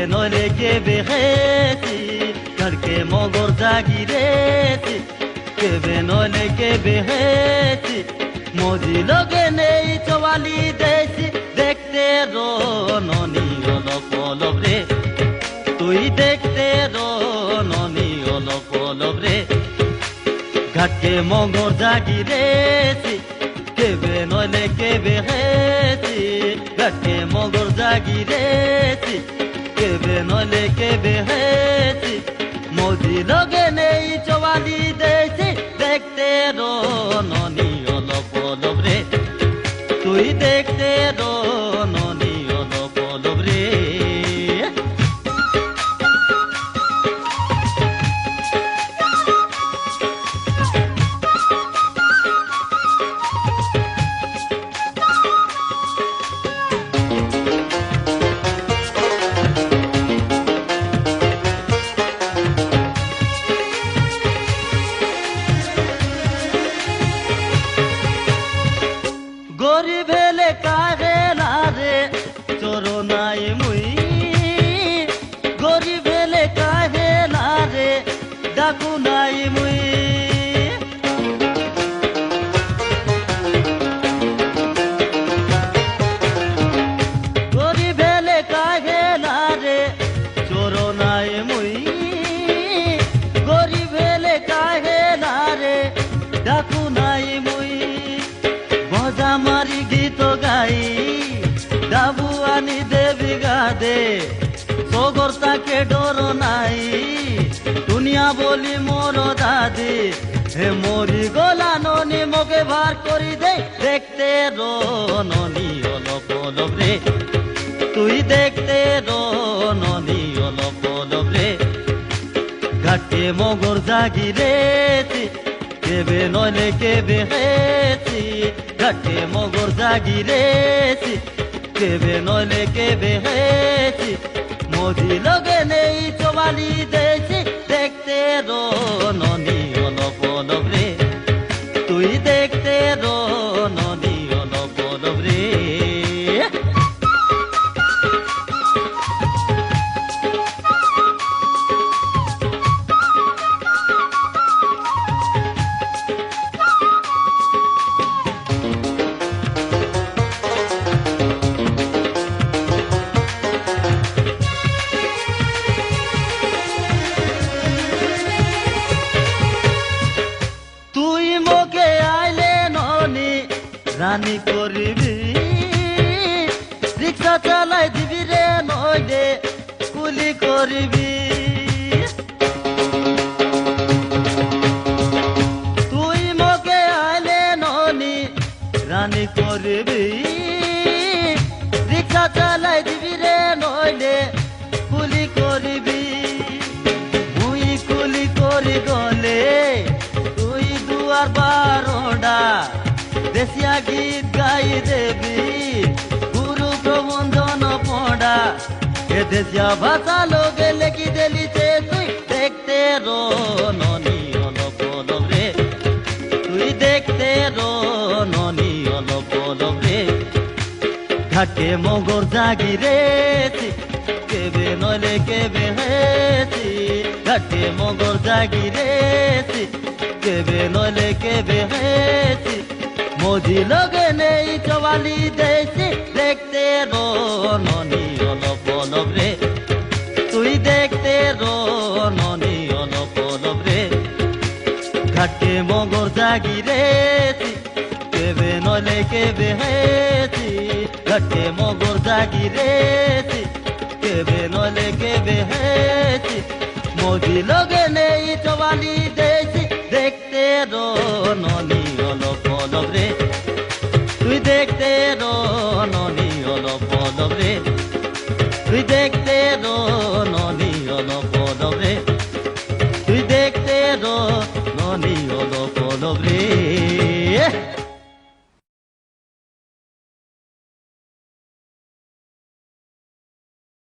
নইলে কেবে হেছি ঘরকে মগর জাগিরেছি কেবে নইলে কেবে হেছি মজি লগে নেই চওয়ালি দেছি দেখতে রো ননি অলপ অলপ রে তুই দেখতে রো ননি অলপ অলপ রে ঘাটকে মগর জাগিরেছি কেবে নইলে কেবে হেছি ঘাটকে মগর জাগিরেছি কেবে নইলে কেবে হেছি মজি লগে নেই চওয়ালি দেছি দেখতে রো ননি অলপ অলপ রে তুই দেখতে রো ননি অলপ অলপ রে গরিব হেলে কাহে না রে চোরো নাই মুই গরিব হেলে কাহে না রে ডাকু নাই মুই গরিব হেলে কাহে না রে চোরো নাই মুই গরিব হেলে কাহে না রে ডাকু নাই মুই মারি গীত গাই ডাবু আনি দেবী গাদে সগর তাকে ডর নাই দুনিয়া বলি মোর দাদি হে মরি গলা ননি মোকে ভার করি দে দেখতে রো ননি অলপ অলপ রে তুই দেখতে রো ননি অলপ অলপ রে ঘাটে মগর জাগিরেছি কেবে নইলে কেবে হেছি ঘাটে মগর জাগিরেছি কেবে নইলে কেবে হেছি মজি লগে নেই চওয়ালি দেছি দেখতে রো ননি অলপ অলপ রে তুই দেখতে রো ননি অলপ অলপ রে রানী করবি রিক্সা চালাই দিবি রে নইলে কুলি করবি তুই মোকে আইলে ননি রানী করবি রিক্সা চালাই দিবি রে নইলে কুলি করবি মুই কুলি করি গলে তুই দুয়ার বারোডা দেশিয়া গীত গাই দেবি গুরু প্রবন্ধন পড়া এ দেশিয়া ভাষা লোকে লেখি দেলিছে তুই দেখতে রো ননি অলপ অলপ রে তুই দেখতে রো ননি অলপ অলপ রে ঘাটে মগর জাগিরেছি কেবে নইলে কেবে হেছি ঘাটে মগর জাগিরেছি কেবে নইলে কেবে হেছি মজি লগে নেই চওয়ালি দেছি দেখতে রো ননি অলপ অলপ রে তুই দেখতে রো ননি অলপ অলপ রে ঘাটে মগর জাগিরেছি কেবে নইলে কেবে হেছি ঘাটে মগর জাগিরেছি কেবে নইলে কেবে হেছি মজি লগে নেই চওয়ালি দেছি দেখতে রো ননি অলপ অলপ রে তুই দেখতে রো ননি অলপ অলপ রে তুই দেখতে রো ননি অলপ